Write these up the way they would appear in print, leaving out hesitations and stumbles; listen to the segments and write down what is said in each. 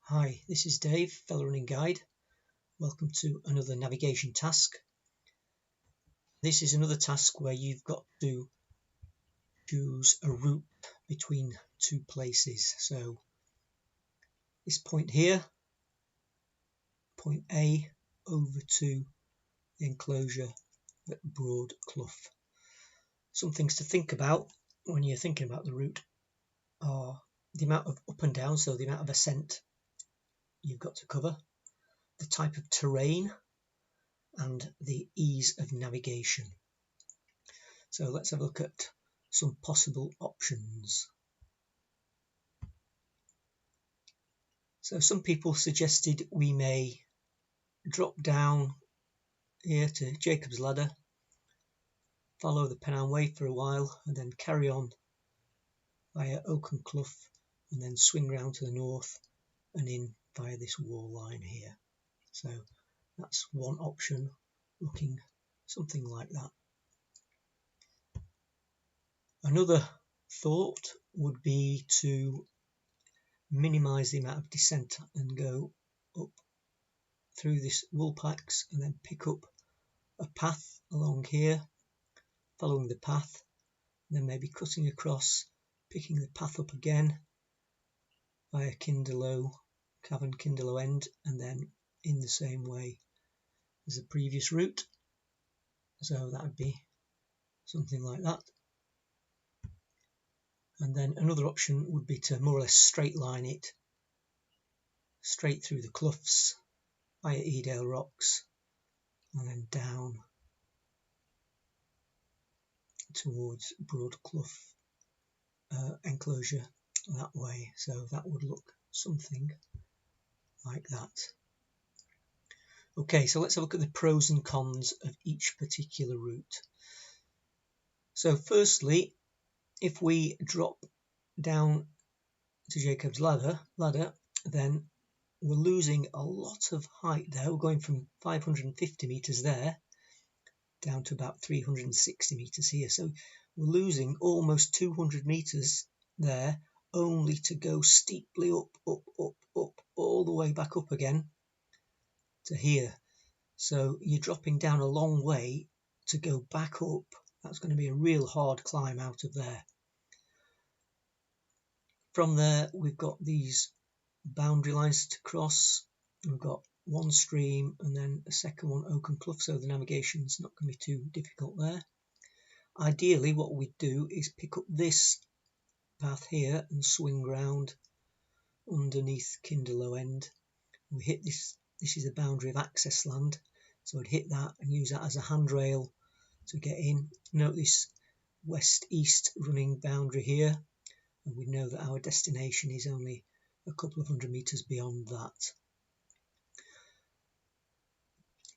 Hi, this is Dave, Fellow Running Guide. Welcome to another navigation task. This is another task where you've got to choose a route between two places. So this point here, point A, over to the enclosure at Broadclough. Some things to think about when you're thinking about the route are the amount of up and down, so the amount of ascent you've got to cover, the type of terrain, and the ease of navigation. So let's have a look at some possible options. So some people suggested we may drop down here to Jacob's Ladder, follow the Pennine Way for a while, and then carry on via Oaken Clough, and then swing round to the north and in via this wall line here. So that's one option, looking something like that. Another thought would be to minimize the amount of descent and go up through this wool packs and then pick up a path along here, following the path, and then maybe cutting across, picking the path up again via Cavern Kinderlow End, and then in the same way as the previous route. So that would be something like that. And then another option would be to more or less straight line it straight through the cloughs via Edale Rocks and then down towards Broadclough enclosure that way. So that would look something like that. Okay, so let's have a look at the pros and cons of each particular route. So firstly, if we drop down to Jacob's Ladder, then we're losing a lot of height there. We're going from 550 meters there down to about 360 meters here. So we're losing almost 200 meters there, only to go steeply up, all the way back up again to here. So you're dropping down a long way to go back up. That's going to be a real hard climb out of there. From there, we've got these boundary lines to cross. We've got one stream and then a second one, Oaken Clough, so the navigation's not going to be too difficult there. Ideally, what we do is pick up this path here and swing round underneath Kinderlow End. We hit this is the boundary of access land, so I'd hit that and use that as a handrail to get in. Note this west-east running boundary here, and we know that our destination is only a couple of 100 meters beyond that.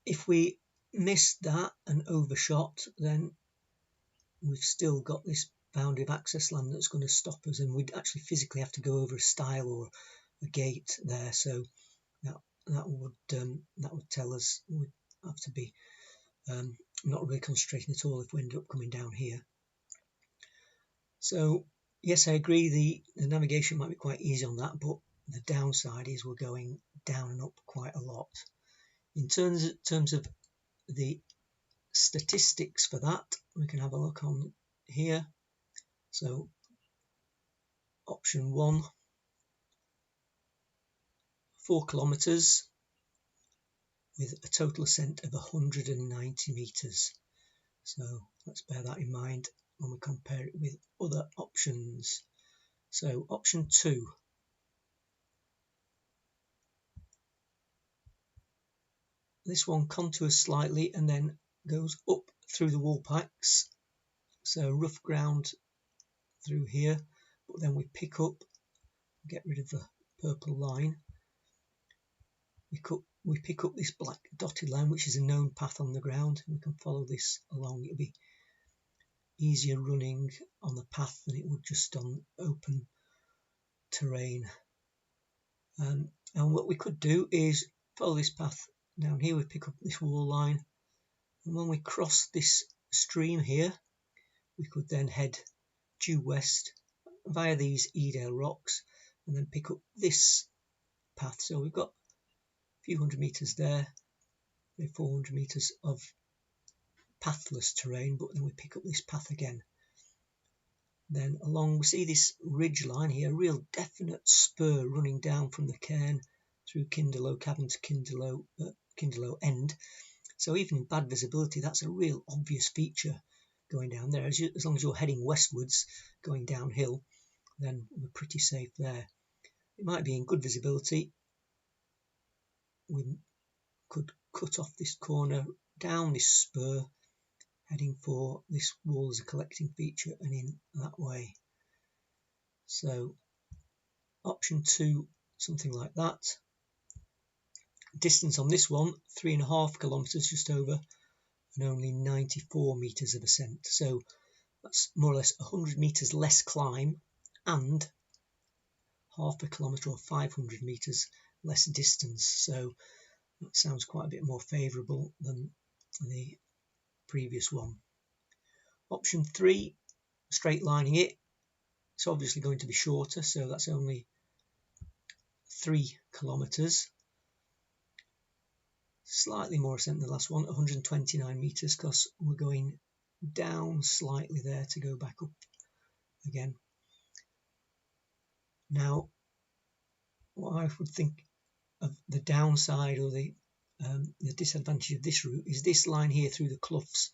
If we missed that and overshot, then we've still got this boundary of access land that's going to stop us, and we'd actually physically have to go over a stile or a gate there. So that would tell us we'd have to be not really concentrating at all if we ended up coming down here. So yes, I agree the navigation might be quite easy on that, but the downside is we're going down and up quite a lot. In terms of the statistics for that, we can have a look on here. So option 1, 4 kilometers with a total ascent of 190 meters. So let's bear that in mind when we compare it with other options. So option 2, this one contours slightly and then goes up through the wool packs, so rough ground through here, but then we pick up, get rid of the purple line, we pick up this black dotted line, which is a known path on the ground. We can follow this along. It'll be easier running on the path than it would just on open terrain. And what we could do is follow this path down here. We pick up this wall line, and when we cross this stream here, we could then head due west via these Edale Rocks and then pick up this path. So we've got a few hundred metres there, 400 metres of pathless terrain, but then we pick up this path again. Then along, we see this ridge line here, a real definite spur running down from the cairn through Kinderlow Cavern to Kinderlow End. So even in bad visibility, that's a real obvious feature going down there. As long as you're heading westwards, going downhill, then we're pretty safe there. It might be in good visibility. We could cut off this corner, down this spur, heading for this wall as a collecting feature and in that way. So option 2, something like that. Distance on this one, 3.5 kilometres just over, and only 94 metres of ascent. So that's more or less 100 metres less climb and half a kilometre or 500 metres less distance. So that sounds quite a bit more favourable than the previous one. Option 3, straight lining it. It's obviously going to be shorter, so that's only 3 kilometres. Slightly more ascent than the last one, 129 metres, because we're going down slightly there to go back up again. Now, what I would think of the downside or the disadvantage of this route is this line here through the cloughs,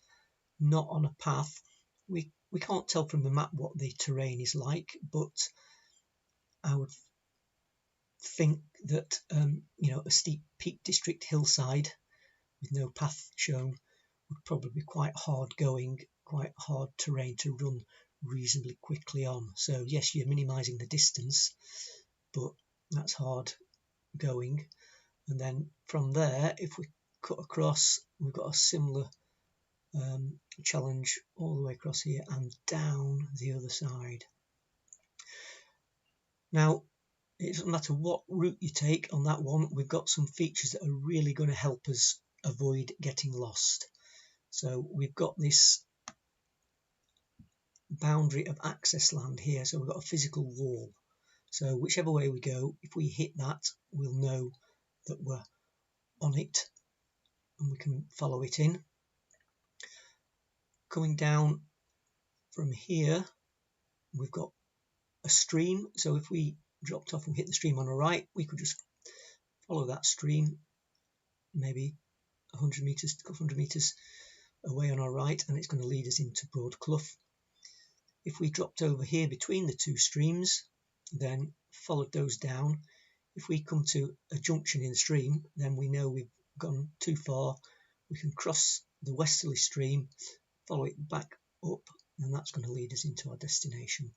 not on a path. We can't tell from the map what the terrain is like, but I would think that a steep Peak District hillside with no path shown would probably be quite hard going, quite hard terrain to run reasonably quickly on. So yes, you're minimising the distance, but that's hard going. And then from there, if we cut across, we've got a similar challenge all the way across here and down the other side. Now, it doesn't matter what route you take on that one, we've got some features that are really going to help us avoid getting lost. So we've got this boundary of access land here, so we've got a physical wall. So whichever way we go, if we hit that, we'll know that we're on it and we can follow it in. Coming down from here, we've got a stream, so if we dropped off and hit the stream on the right, we could just follow that stream, maybe 100 metres, a couple hundred metres away on our right, and it's going to lead us into Broad Clough. If we dropped over here between the two streams, then followed those down, if we come to a junction in the stream, then we know we've gone too far. We can cross the westerly stream, follow it back up, and that's going to lead us into our destination.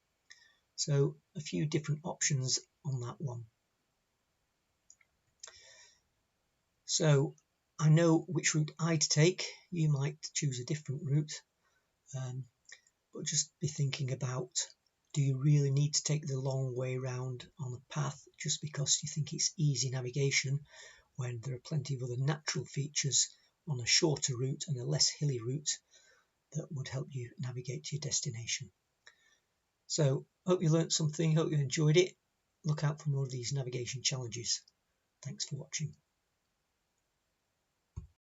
So a few different options on that one. So I know which route I'd take. You might choose a different route, but just be thinking about, do you really need to take the long way round on a path just because you think it's easy navigation, when there are plenty of other natural features on a shorter route and a less hilly route that would help you navigate to your destination. So hope you learnt something, hope you enjoyed it. Look out for more of these navigation challenges. Thanks for watching.